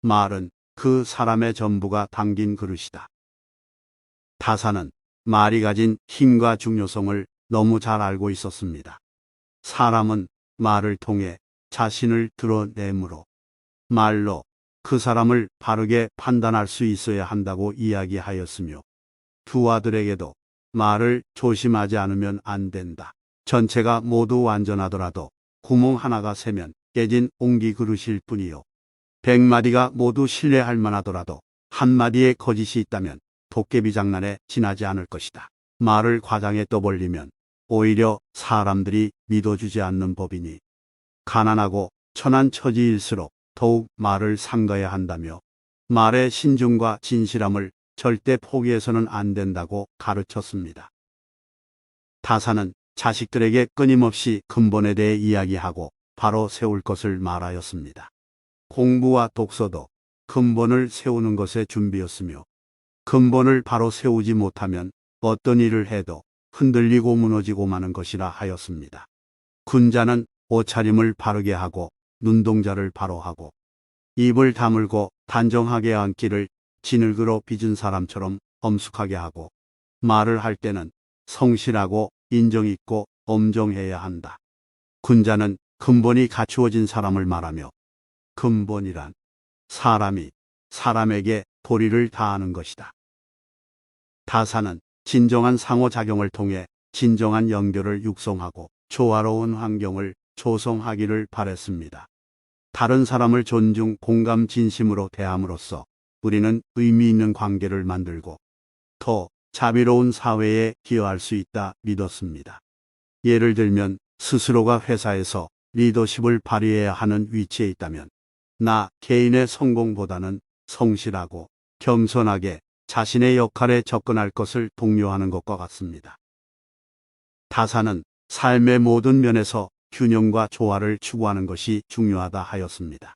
말은 그 사람의 전부가 담긴 그릇이다. 타사는 말이 가진 힘과 중요성을 너무 잘 알고 있었습니다. 사람은 말을 통해 자신을 드러내므로 말로 그 사람을 바르게 판단할 수 있어야 한다고 이야기하였으며 두 아들에게도 말을 조심하지 않으면 안 된다. 전체가 모두 완전하더라도 구멍 하나가 새면 깨진 옹기 그릇일 뿐이요. 100마디가 모두 신뢰할 만하더라도 한마디의 거짓이 있다면 도깨비 장난에 지나지 않을 것이다. 말을 과장해 떠벌리면 오히려 사람들이 믿어주지 않는 법이니 가난하고 천한 처지일수록 더욱 말을 삼가야 한다며 말의 신중과 진실함을 절대 포기해서는 안 된다고 가르쳤습니다. 타사는 자식들에게 끊임없이 근본에 대해 이야기하고 바로 세울 것을 말하였습니다. 공부와 독서도 근본을 세우는 것의 준비였으며 근본을 바로 세우지 못하면 어떤 일을 해도 흔들리고 무너지고 마는 것이라 하였습니다. 군자는 옷차림을 바르게 하고 눈동자를 바로 하고 입을 다물고 단정하게 앉기를 진흙으로 빚은 사람처럼 엄숙하게 하고 말을 할 때는 성실하고 인정 있고 엄정해야 한다. 군자는 근본이 갖추어진 사람을 말하며 근본이란 사람이 사람에게 도리를 다하는 것이다. 타사는 진정한 상호작용을 통해 진정한 연결을 육성하고 조화로운 환경을 조성하기를 바랬습니다. 다른 사람을 존중, 공감, 진심으로 대함으로써 우리는 의미 있는 관계를 만들고 더 자비로운 사회에 기여할 수 있다 믿었습니다. 예를 들면 스스로가 회사에서 리더십을 발휘해야 하는 위치에 있다면 나 개인의 성공보다는 성실하고 겸손하게 자신의 역할에 접근할 것을 독려하는 것과 같습니다. 타사는 삶의 모든 면에서 균형과 조화를 추구하는 것이 중요하다 하였습니다.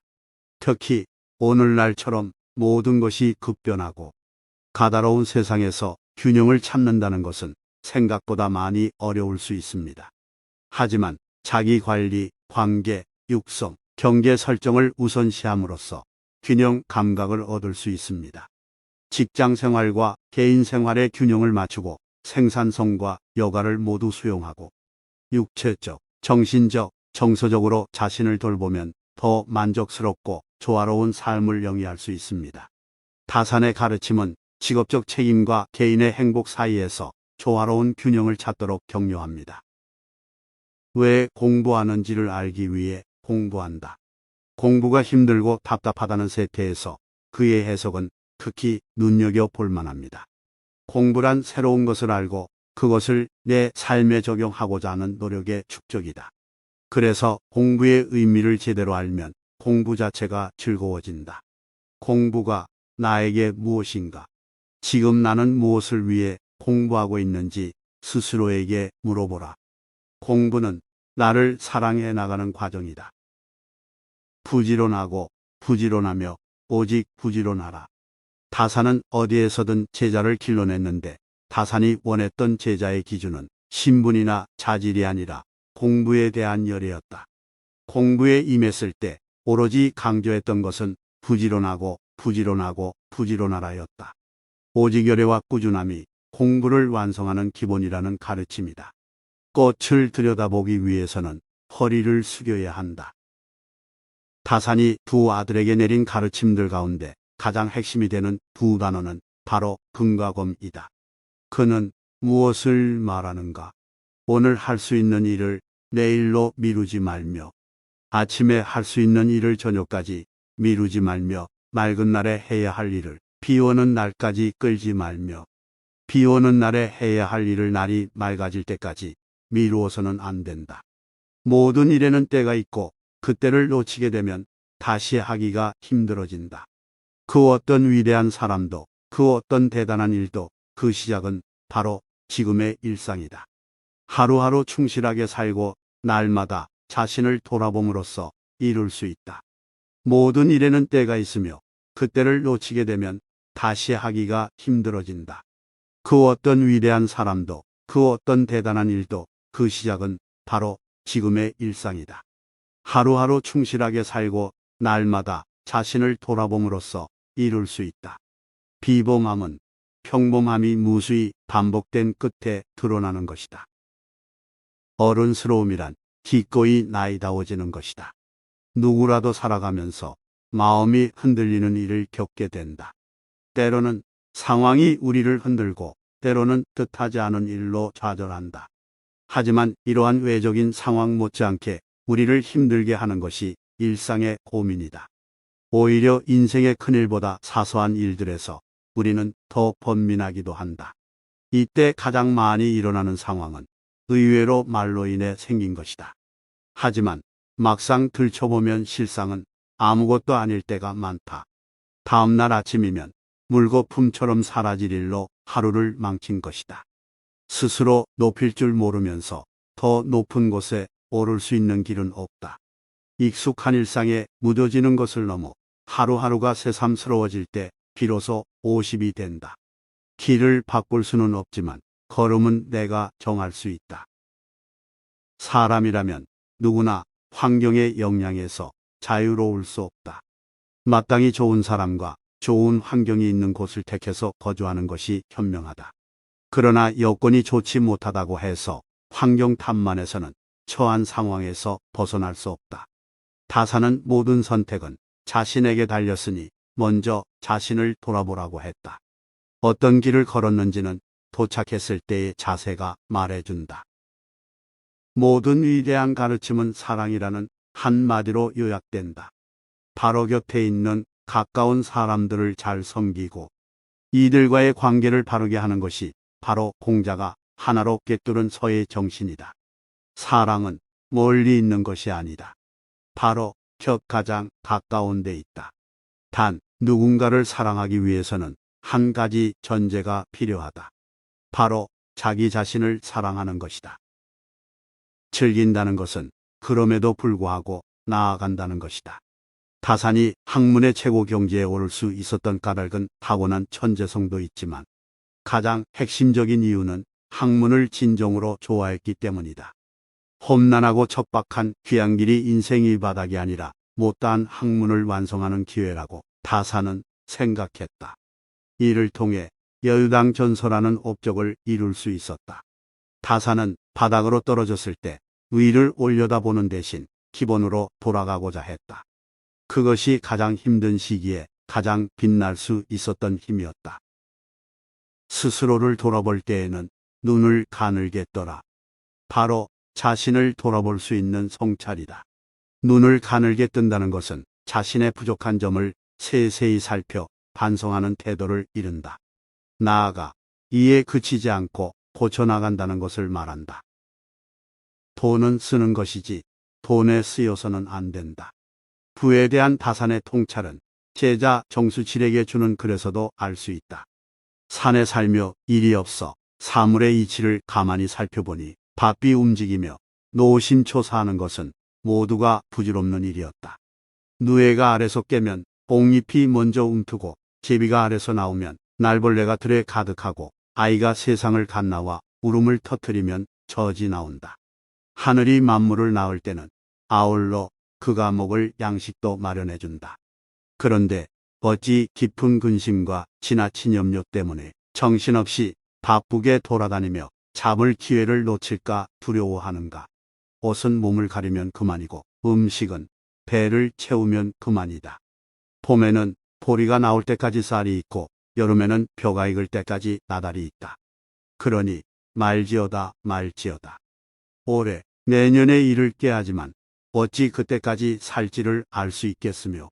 특히 오늘날처럼 모든 것이 급변하고 가다로운 세상에서 균형을 찾는다는 것은 생각보다 많이 어려울 수 있습니다. 하지만 자기 관리, 관계, 육성, 경계 설정을 우선시함으로써 균형 감각을 얻을 수 있습니다. 직장 생활과 개인 생활의 균형을 맞추고 생산성과 여가를 모두 수용하고 육체적, 정신적, 정서적으로 자신을 돌보면 더 만족스럽고 조화로운 삶을 영위할 수 있습니다. 타산의 가르침은 직업적 책임과 개인의 행복 사이에서 조화로운 균형을 찾도록 격려합니다. 왜 공부하는지를 알기 위해 공부한다. 공부가 힘들고 답답하다는 세태에서 그의 해석은 특히 눈여겨볼 만합니다. 공부란 새로운 것을 알고 그것을 내 삶에 적용하고자 하는 노력의 축적이다. 그래서 공부의 의미를 제대로 알면 공부 자체가 즐거워진다. 공부가 나에게 무엇인가? 지금 나는 무엇을 위해 공부하고 있는지 스스로에게 물어보라. 공부는 나를 사랑해 나가는 과정이다. 부지런하고 부지런하며 오직 부지런하라. 타산은 어디에서든 제자를 길러냈는데 타산이 원했던 제자의 기준은 신분이나 자질이 아니라 공부에 대한 열애였다. 공부에 임했을 때 오로지 강조했던 것은 부지런하고 부지런하고 부지런하라였다. 오직 열애와 꾸준함이 공부를 완성하는 기본이라는 가르침이다. 꽃을 들여다보기 위해서는 허리를 숙여야 한다. 타산이 두 아들에게 내린 가르침들 가운데 가장 핵심이 되는 두 단어는 바로 금과 검이다. 그는 무엇을 말하는가? 오늘 할 수 있는 일을 내일로 미루지 말며 아침에 할 수 있는 일을 저녁까지 미루지 말며 맑은 날에 해야 할 일을 비 오는 날까지 끌지 말며 비 오는 날에 해야 할 일을 날이 맑아질 때까지 미루어서는 안 된다. 모든 일에는 때가 있고 그 때를 놓치게 되면 다시 하기가 힘들어진다. 그 어떤 위대한 사람도 그 어떤 대단한 일도 그 시작은 바로 지금의 일상이다. 하루하루 충실하게 살고 날마다 자신을 돌아봄으로써 이룰 수 있다. 모든 일에는 때가 있으며 그 때를 놓치게 되면 다시 하기가 힘들어진다. 그 어떤 위대한 사람도 그 어떤 대단한 일도 그 시작은 바로 지금의 일상이다. 하루하루 충실하게 살고 날마다 자신을 돌아봄으로써 이룰 수 있다. 비범함은 평범함이 무수히 반복된 끝에 드러나는 것이다. 어른스러움이란 기꺼이 나이다워지는 것이다. 누구라도 살아가면서 마음이 흔들리는 일을 겪게 된다. 때로는 상황이 우리를 흔들고 때로는 뜻하지 않은 일로 좌절한다. 하지만 이러한 외적인 상황 못지않게 우리를 힘들게 하는 것이 일상의 고민이다. 오히려 인생의 큰일보다 사소한 일들에서 우리는 더 번민하기도 한다. 이때 가장 많이 일어나는 상황은 의외로 말로 인해 생긴 것이다. 하지만 막상 들춰보면 실상은 아무것도 아닐 때가 많다. 다음날 아침이면 물거품처럼 사라질 일로 하루를 망친 것이다. 스스로 높일 줄 모르면서 더 높은 곳에 오를 수 있는 길은 없다. 익숙한 일상에 무뎌지는 것을 넘어 하루하루가 새삼스러워질 때 비로소 50이 된다. 길을 바꿀 수는 없지만 걸음은 내가 정할 수 있다. 사람이라면 누구나 환경의 영향에서 자유로울 수 없다. 마땅히 좋은 사람과 좋은 환경이 있는 곳을 택해서 거주하는 것이 현명하다. 그러나 여건이 좋지 못하다고 해서 환경 탓만해서는 처한 상황에서 벗어날 수 없다. 다사는 모든 선택은 자신에게 달렸으니 먼저 자신을 돌아보라고 했다. 어떤 길을 걸었는지는 도착했을 때의 자세가 말해준다. 모든 위대한 가르침은 사랑이라는 한마디로 요약된다. 바로 곁에 있는 가까운 사람들을 잘 섬기고 이들과의 관계를 바르게 하는 것이 바로 공자가 하나로 꿰뚫은 서의 정신이다. 사랑은 멀리 있는 것이 아니다. 바로 곁 가장 가까운 데 있다. 단 누군가를 사랑하기 위해서는 한 가지 전제가 필요하다. 바로 자기 자신을 사랑하는 것이다. 즐긴다는 것은 그럼에도 불구하고 나아간다는 것이다. 다산이 학문의 최고 경지에 오를 수 있었던 까닭은 타고난 천재성도 있지만 가장 핵심적인 이유는 학문을 진정으로 좋아했기 때문이다. 험난하고 척박한 귀한 길이 인생의 바닥이 아니라 못다한 학문을 완성하는 기회라고 다산은 생각했다. 이를 통해 여유당 전서라는 업적을 이룰 수 있었다. 다산은 바닥으로 떨어졌을 때 위를 올려다보는 대신 기본으로 돌아가고자 했다. 그것이 가장 힘든 시기에 가장 빛날 수 있었던 힘이었다. 스스로를 돌아볼 때에는 눈을 가늘게 떠라. 바로 자신을 돌아볼 수 있는 성찰이다. 눈을 가늘게 뜬다는 것은 자신의 부족한 점을 세세히 살펴 반성하는 태도를 이른다. 나아가 이에 그치지 않고 고쳐나간다는 것을 말한다. 돈은 쓰는 것이지 돈에 쓰여서는 안 된다. 부에 대한 다산의 통찰은 제자 정수칠에게 주는 글에서도 알 수 있다. 산에 살며 일이 없어 사물의 이치를 가만히 살펴보니 바삐 움직이며 노심초사하는 것은 모두가 부질없는 일이었다. 누에가 아래서 깨면 옥잎이 먼저 움트고 제비가 아래서 나오면 날벌레가 들에 가득하고 아이가 세상을 갓나와 울음을 터뜨리면 젖이 나온다. 하늘이 만물을 낳을 때는 아울러 그가 먹을 양식도 마련해준다. 그런데 어찌 깊은 근심과 지나친 염려 때문에 정신없이 바쁘게 돌아다니며 잡을 기회를 놓칠까 두려워하는가. 옷은 몸을 가리면 그만이고 음식은 배를 채우면 그만이다. 봄에는 보리가 나올 때까지 쌀이 있고 여름에는 벼가 익을 때까지 나달이 있다. 그러니 말지어다 말지어다. 올해 내년에 이를 깨야지만 어찌 그때까지 살지를 알 수 있겠으며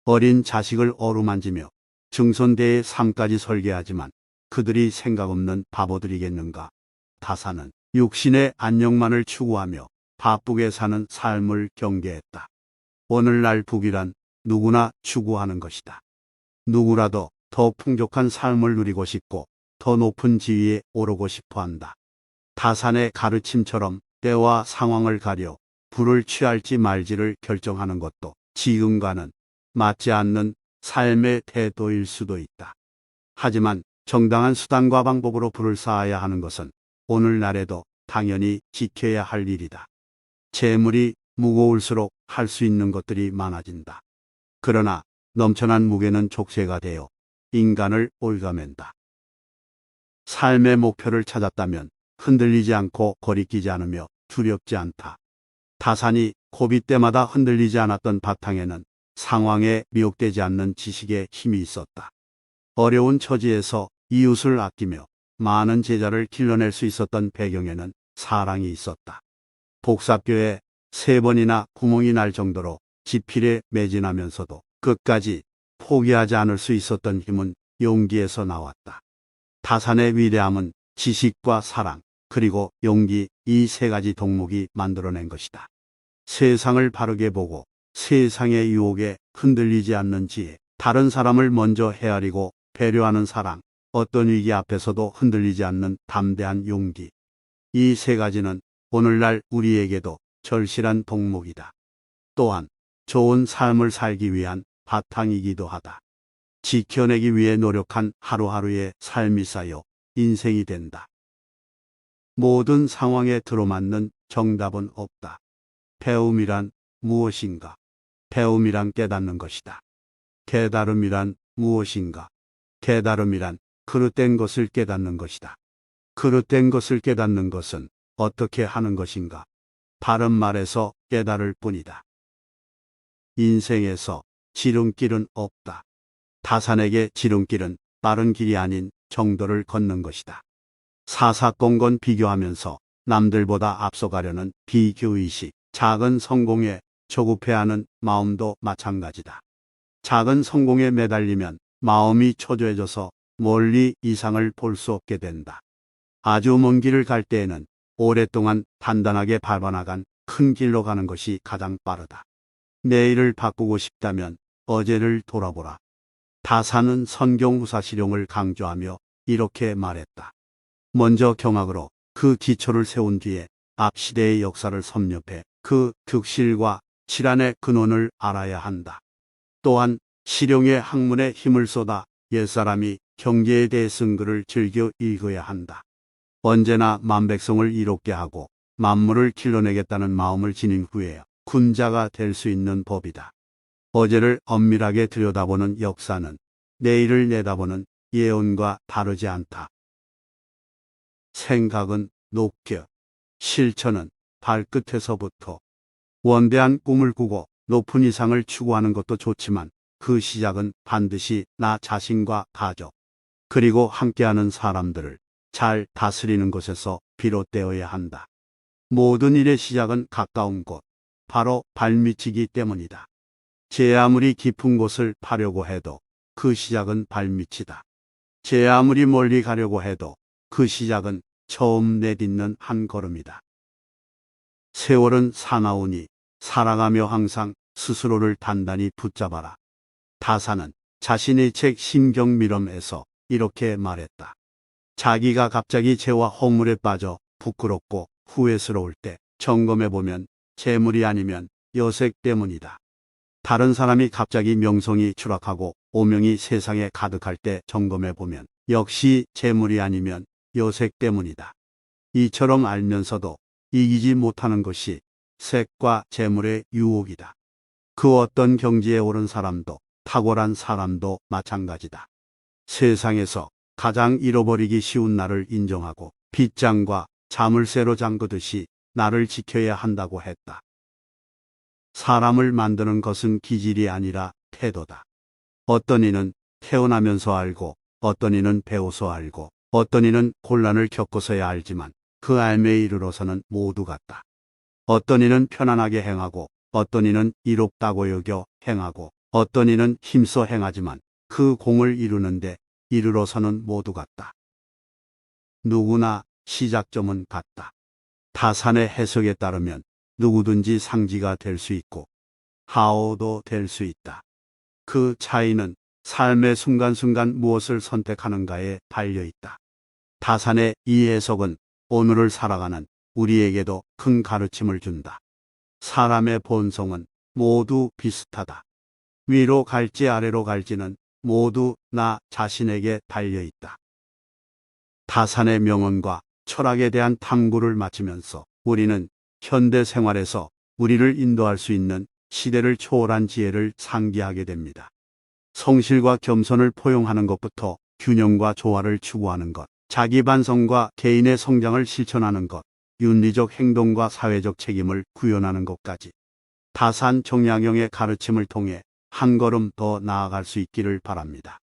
어린 자식을 어루만지며 증손대의 삶까지 설계하지만 그들이 생각 없는 바보들이겠는가. 다사는 육신의 안녕만을 추구하며 바쁘게 사는 삶을 경계했다. 오늘날 북이란 누구나 추구하는 것이다. 누구라도 더 풍족한 삶을 누리고 싶고 더 높은 지위에 오르고 싶어 한다. 다산의 가르침처럼 때와 상황을 가려 불을 취할지 말지를 결정하는 것도 지금과는 맞지 않는 삶의 태도일 수도 있다. 하지만 정당한 수단과 방법으로 불을 쌓아야 하는 것은 오늘날에도 당연히 지켜야 할 일이다. 재물이 무거울수록 할 수 있는 것들이 많아진다. 그러나 넘쳐난 무게는 족쇄가 되어 인간을 올가맨다. 삶의 목표를 찾았다면 흔들리지 않고 거리끼지 않으며 두렵지 않다. 다산이 고비 때마다 흔들리지 않았던 바탕에는 상황에 미혹되지 않는 지식의 힘이 있었다. 어려운 처지에서 이웃을 아끼며 많은 제자를 길러낼 수 있었던 배경에는 사랑이 있었다. 복사뼈에 3번이나 구멍이 날 정도로 지필에 매진하면서도 끝까지 포기하지 않을 수 있었던 힘은 용기에서 나왔다. 다산의 위대함은 지식과 사랑, 그리고 용기, 이 3가지 덕목이 만들어낸 것이다. 세상을 바르게 보고 세상의 유혹에 흔들리지 않는 지혜, 다른 사람을 먼저 헤아리고 배려하는 사랑, 어떤 위기 앞에서도 흔들리지 않는 담대한 용기. 이 3가지는 오늘날 우리에게도 절실한 덕목이다. 또한 좋은 삶을 살기 위한 바탕이기도 하다. 지켜내기 위해 노력한 하루하루의 삶이 쌓여 인생이 된다. 모든 상황에 들어맞는 정답은 없다. 배움이란 무엇인가? 배움이란 깨닫는 것이다. 깨달음이란 무엇인가? 깨달음이란 그릇된 것을 깨닫는 것이다. 그릇된 것을 깨닫는 것은 어떻게 하는 것인가? 바른 말에서 깨달을 뿐이다. 인생에서 지름길은 없다. 다산에게 지름길은 빠른 길이 아닌 정도를 걷는 것이다. 사사건건 비교하면서 남들보다 앞서가려는 비교의식, 작은 성공에 조급해하는 마음도 마찬가지다. 작은 성공에 매달리면 마음이 초조해져서 멀리 이상을 볼 수 없게 된다. 아주 먼 길을 갈 때에는 오랫동안 단단하게 밟아나간 큰 길로 가는 것이 가장 빠르다. 내일을 바꾸고 싶다면 어제를 돌아보라. 다산은 선경우사실용을 강조하며 이렇게 말했다. 먼저 경악으로 그 기초를 세운 뒤에 앞 시대의 역사를 섭렵해 그 득실과 질환의 근원을 알아야 한다. 또한 실용의 학문에 힘을 쏟아 옛사람이 경제에 대해 쓴 글을 즐겨 읽어야 한다. 언제나 만백성을 이롭게 하고 만물을 길러내겠다는 마음을 지닌 후에 군자가 될 수 있는 법이다. 어제를 엄밀하게 들여다보는 역사는 내일을 내다보는 예언과 다르지 않다. 생각은 높게, 실천은 발끝에서부터. 원대한 꿈을 꾸고 높은 이상을 추구하는 것도 좋지만 그 시작은 반드시 나 자신과 가족, 그리고 함께하는 사람들을 잘 다스리는 것에서 비롯되어야 한다. 모든 일의 시작은 가까운 곳, 바로 발밑이기 때문이다. 제 아무리 깊은 곳을 파려고 해도 그 시작은 발밑이다. 제 아무리 멀리 가려고 해도 그 시작은 처음 내딛는 한 걸음이다. 세월은 사나우니 살아가며 항상 스스로를 단단히 붙잡아라. 다산은 자신의 책 심경밀엄에서 이렇게 말했다. 자기가 갑자기 재와 허물에 빠져 부끄럽고 후회스러울 때 점검해보면 재물이 아니면 여색 때문이다. 다른 사람이 갑자기 명성이 추락하고 오명이 세상에 가득할 때 점검해보면 역시 재물이 아니면 여색 때문이다. 이처럼 알면서도 이기지 못하는 것이 색과 재물의 유혹이다. 그 어떤 경지에 오른 사람도 탁월한 사람도 마찬가지다. 세상에서 가장 잃어버리기 쉬운 나를 인정하고 빗장과 자물쇠로 잠그듯이 나를 지켜야 한다고 했다. 사람을 만드는 것은 기질이 아니라 태도다. 어떤 이는 태어나면서 알고, 어떤 이는 배워서 알고, 어떤 이는 곤란을 겪어서야 알지만 그 알매에 이르러서는 모두 같다. 어떤 이는 편안하게 행하고, 어떤 이는 이롭다고 여겨 행하고, 어떤 이는 힘써 행하지만 그 공을 이루는데 이르러서는 모두 같다. 누구나 시작점은 같다. 다산의 해석에 따르면 누구든지 상지가 될 수 있고 하오도 될 수 있다. 그 차이는 삶의 순간순간 무엇을 선택하는가에 달려 있다. 다산의 이 해석은 오늘을 살아가는 우리에게도 큰 가르침을 준다. 사람의 본성은 모두 비슷하다. 위로 갈지 아래로 갈지는 모두 나 자신에게 달려 있다. 다산의 명언과 철학에 대한 탐구를 마치면서 우리는 현대 생활에서 우리를 인도할 수 있는 시대를 초월한 지혜를 상기하게 됩니다. 성실과 겸손을 포용하는 것부터 균형과 조화를 추구하는 것, 자기 반성과 개인의 성장을 실천하는 것, 윤리적 행동과 사회적 책임을 구현하는 것까지 다산 정약용의 가르침을 통해 한 걸음 더 나아갈 수 있기를 바랍니다.